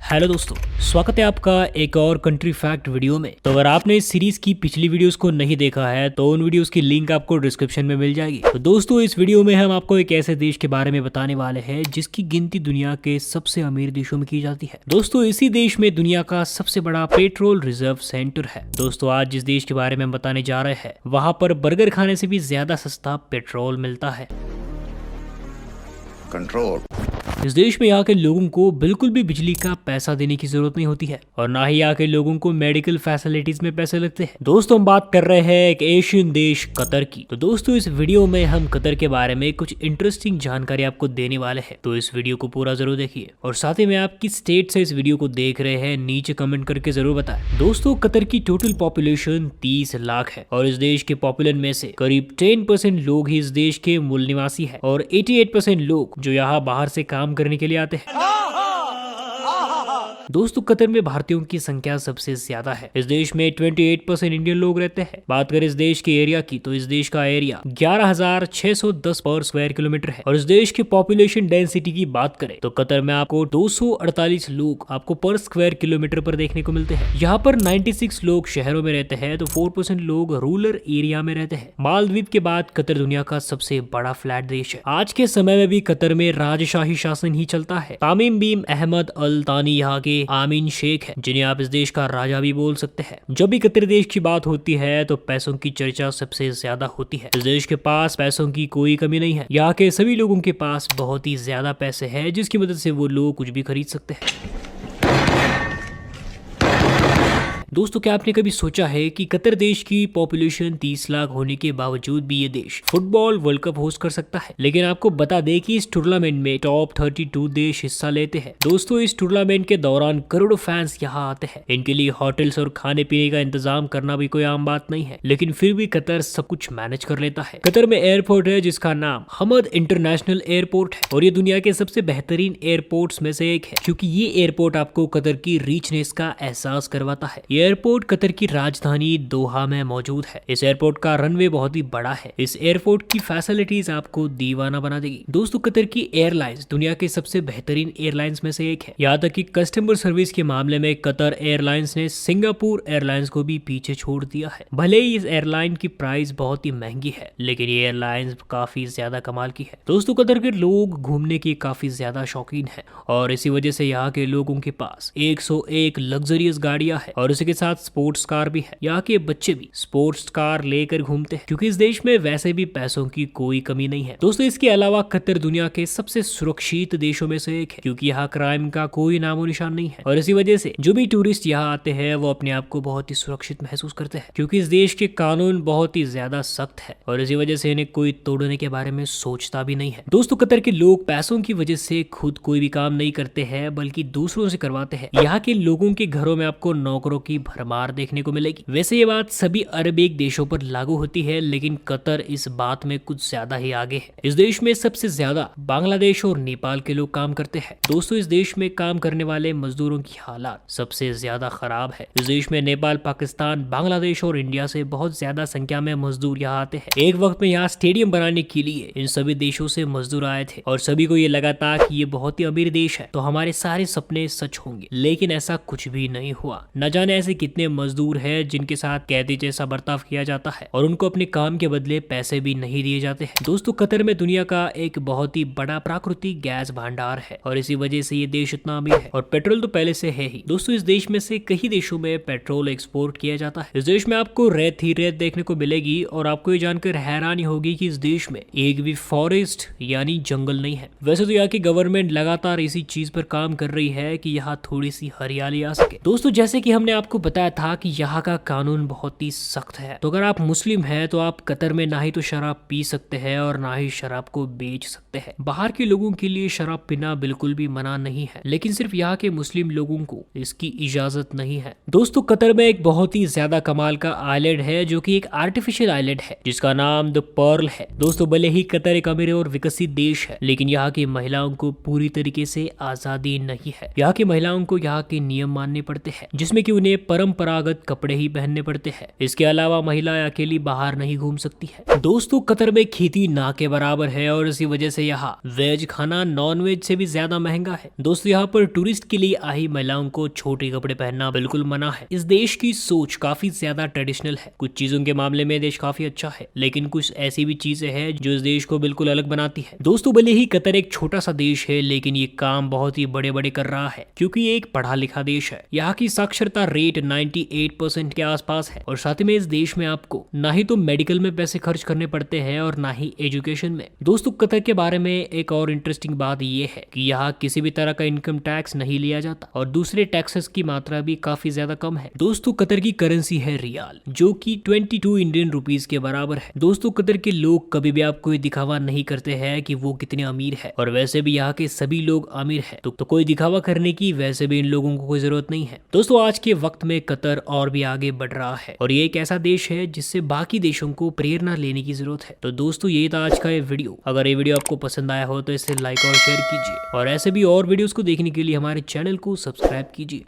Hello दोस्तों, स्वागत है आपका एक और कंट्री फैक्ट वीडियो में। तो अगर आपने इस सीरीज की पिछली वीडियोस को नहीं देखा है तो उन वीडियोस की लिंक आपको डिस्क्रिप्शन में मिल जाएगी। तो दोस्तों, इस वीडियो में हम आपको एक ऐसे देश के बारे में बताने वाले हैं जिसकी गिनती दुनिया के सबसे अमीर देशों में की जाती है। दोस्तों, इसी देश में दुनिया का सबसे बड़ा पेट्रोल रिजर्व सेंटर है। दोस्तों, आज जिस देश के बारे में हम बताने जा रहे हैं वहाँ पर बर्गर खाने से भी ज्यादा सस्ता पेट्रोल मिलता है। कंट्रोल। इस देश में यहाँ के लोगों को बिल्कुल भी बिजली का पैसा देने की जरूरत नहीं होती है और ना ही यहाँ के लोगों को मेडिकल फैसिलिटीज में पैसे लगते हैं। दोस्तों, हम बात कर रहे हैं एक एशियन देश कतर की। तो दोस्तों, इस वीडियो में हम कतर के बारे में कुछ इंटरेस्टिंग जानकारी आपको देने वाले हैं, तो इस वीडियो को पूरा जरूर देखिए। और साथ ही में आप किस स्टेट से इस वीडियो को देख रहे हैं नीचे कमेंट करके जरूर बताएं। दोस्तों, कतर की टोटल पॉपुलेशन 30 लाख है और इस देश के पॉपुलेशन में से करीब 10% लोग ही इस देश के मूल निवासी है और 88% लोग जो यहाँ बाहर से काम करने के लिए आते हैं। दोस्तों, कतर में भारतीयों की संख्या सबसे ज्यादा है। इस देश में 28% इंडियन लोग रहते हैं। बात करें इस देश के एरिया की तो इस देश का एरिया 11,610 पर स्क्वायर किलोमीटर है और इस देश की पॉपुलेशन डेंसिटी की बात करें तो कतर में आपको 248 लोग आपको पर स्क्वायर किलोमीटर पर देखने को मिलते हैं। यहाँ पर 96 लोग शहरों में रहते हैं तो 4% लोग रूरल एरिया में रहते हैं। मालदीव के बाद कतर दुनिया का सबसे बड़ा फ्लैट देश है। आज के समय में भी कतर में राजशाही शासन ही चलता है। तामीम बिन अहमद अल तानी यहाँ के आमीन शेख है, जिन्हें आप इस देश का राजा भी बोल सकते हैं। जब भी कतर देश की बात होती है तो पैसों की चर्चा सबसे ज्यादा होती है। इस देश के पास पैसों की कोई कमी नहीं है। यहाँ के सभी लोगों के पास बहुत ही ज्यादा पैसे हैं जिसकी मदद से वो लोग कुछ भी खरीद सकते हैं। दोस्तों, क्या आपने कभी सोचा है कि कतर देश की पॉपुलेशन 30 लाख होने के बावजूद भी ये देश फुटबॉल वर्ल्ड कप होस्ट कर सकता है। लेकिन आपको बता दें कि इस टूर्नामेंट में टॉप 32 देश हिस्सा लेते हैं। दोस्तों, इस टूर्नामेंट के दौरान करोड़ों फैंस यहाँ आते हैं। इनके लिए होटल्स और खाने पीने का इंतजाम करना भी कोई आम बात नहीं है, लेकिन फिर भी कतर सब कुछ मैनेज कर लेता है। कतर में एयरपोर्ट है जिसका नाम हमद इंटरनेशनल एयरपोर्ट है और ये दुनिया के सबसे बेहतरीन एयरपोर्ट्स में से एक है, क्योंकि ये एयरपोर्ट आपको कतर की रिचनेस का एहसास करवाता है। एयरपोर्ट कतर की राजधानी दोहा में मौजूद है। इस एयरपोर्ट का रनवे बहुत ही बड़ा है। इस एयरपोर्ट की फैसिलिटीज आपको दीवाना बना देगी। दोस्तों, कतर की एयरलाइंस दुनिया के सबसे बेहतरीन एयरलाइंस में से एक है। यहाँ तक कि कस्टमर सर्विस के मामले में कतर एयरलाइंस ने सिंगापुर एयरलाइंस को भी पीछे छोड़ दिया है। भले ही इस एयरलाइन की प्राइस बहुत ही महंगी है, लेकिन ये एयरलाइंस काफी ज्यादा कमाल की है। दोस्तों, कतर के लोग घूमने की काफी ज्यादा शौकीन है और इसी वजह से यहाँ के लोगों के पास 101 लग्जरियस गाड़ियां है और इसी के साथ स्पोर्ट्स कार भी है। यहाँ के बच्चे भी स्पोर्ट्स कार लेकर घूमते हैं क्योंकि इस देश में वैसे भी पैसों की कोई कमी नहीं है। दोस्तों, इसके अलावा कतर दुनिया के सबसे सुरक्षित देशों में से एक है क्योंकि यहाँ क्राइम का कोई नामो निशान नहीं है और इसी वजह से जो भी टूरिस्ट यहाँ आते हैं वो अपने आप को बहुत ही सुरक्षित महसूस करते हैं क्योंकि इस देश के कानून बहुत ही ज्यादा सख्त है और इसी वजह से इन्हें कोई तोड़ने के बारे में सोचता भी नहीं है। दोस्तों, कतर के लोग पैसों की वजह से खुद कोई भी काम नहीं करते हैं बल्कि दूसरों से करवाते हैं। यहाँ के लोगों के घरों में आपको नौकरों की भरमार देखने को मिलेगी। वैसे ये बात सभी अरब देशों पर लागू होती है, लेकिन कतर इस बात में कुछ ज्यादा ही आगे है। इस देश में सबसे ज्यादा बांग्लादेश और नेपाल के लोग काम करते हैं। दोस्तों, इस देश में काम करने वाले मजदूरों की हालात सबसे ज्यादा खराब है। इस देश में नेपाल, पाकिस्तान, बांग्लादेश और इंडिया से बहुत ज्यादा संख्या में मजदूर यहाँ आते हैं। एक वक्त में यहाँ स्टेडियम बनाने के लिए इन सभी देशों से मजदूर आए थे और सभी को ये लगा था कि ये बहुत ही अमीर देश है तो हमारे सारे सपने सच होंगे, लेकिन ऐसा कुछ भी नहीं हुआ। न जाने ऐसे कितने मजदूर है जिनके साथ कैदी जैसा बर्ताव किया जाता है और उनको अपने काम के बदले पैसे भी नहीं दिए जाते हैं। दोस्तों, कतर में दुनिया का एक बहुत ही बड़ा प्राकृतिक गैस भंडार है और इसी वजह से ये देश इतना अमीर है और पेट्रोल तो पहले से है ही। दोस्तों, इस देश में से कई देशों में पेट्रोल एक्सपोर्ट किया जाता है। इस देश में आपको रेत ही रेत देखने को मिलेगी और आपको ये जानकर हैरानी होगी कि इस देश में एक भी फॉरेस्ट यानी जंगल नहीं है। वैसे तो यहाँ की गवर्नमेंट लगातार इसी चीज पर काम कर रही है कि यहाँ थोड़ी सी हरियाली आ सके। दोस्तों, जैसे कि हमने आपको बताया था कि यहाँ का कानून बहुत ही सख्त है, तो अगर आप मुस्लिम हैं तो आप कतर में ना ही तो शराब पी सकते हैं और ना ही शराब को बेच सकते हैं। बाहर के लोगों के लिए शराब पीना बिल्कुल भी मना नहीं है, लेकिन सिर्फ यहाँ के मुस्लिम लोगों को इसकी इजाजत नहीं है। दोस्तों, कतर में एक बहुत ही ज्यादा कमाल का आइलैंड है जो कि एक आर्टिफिशियल आइलैंड है जिसका नाम द पर्ल है। दोस्तों, भले ही कतर एक अमीर और विकसित देश है, लेकिन यहाँ की महिलाओं को पूरी तरीके से आजादी नहीं है। यहाँ की महिलाओं को यहाँ के नियम मानने पड़ते हैं जिसमें कि उन्हें परंपरागत कपड़े ही पहनने पड़ते हैं। इसके अलावा महिलाएं अकेली बाहर नहीं घूम सकती है। दोस्तों कतर में खेती ना के बराबर है और इसी वजह से यहाँ वेज खाना नॉन वेज से भी ज्यादा महंगा है। दोस्तों यहाँ पर टूरिस्ट के लिए आई महिलाओं को छोटे कपड़े पहनना बिल्कुल मना है। इस देश की सोच काफी ज्यादा ट्रेडिशनल है। कुछ चीजों के मामले में देश काफी अच्छा है, लेकिन कुछ ऐसी भी चीजें हैं जो इस देश को बिल्कुल अलग बनाती है। दोस्तों भले ही कतर एक छोटा सा देश है, लेकिन ये काम बहुत ही बड़े बड़े कर रहा है, क्योंकि ये एक पढ़ा लिखा देश है। यहाँ की साक्षरता रेट 98% के आसपास है और साथ ही में इस देश में आपको ना ही तो मेडिकल में पैसे खर्च करने पड़ते हैं और ना ही एजुकेशन में। दोस्तों कतर के बारे में एक और इंटरेस्टिंग बात ये है कि यहाँ किसी भी तरह का इनकम टैक्स नहीं लिया जाता और दूसरे टैक्सेस की मात्रा भी काफी ज्यादा कम है। दोस्तों कतर की करेंसी है रियाल, जो कि 22 इंडियन रुपीस के बराबर है। दोस्तों कतर के लोग कभी भी आपको दिखावा नहीं करते हैं कि वो कितने अमीर है, और वैसे भी यहाँ के सभी लोग अमीर हैं, तो कोई दिखावा करने की वैसे भी इन लोगों को कोई जरूरत नहीं है। दोस्तों आज के वक्त में कतर और भी आगे बढ़ रहा है और ये एक ऐसा देश है जिससे बाकी देशों को प्रेरणा लेने की जरूरत है। तो दोस्तों ये था आज का ये वीडियो। अगर ये वीडियो आपको पसंद आया हो तो इसे लाइक और शेयर कीजिए और ऐसे भी और वीडियोस को देखने के लिए हमारे चैनल को सब्सक्राइब कीजिए।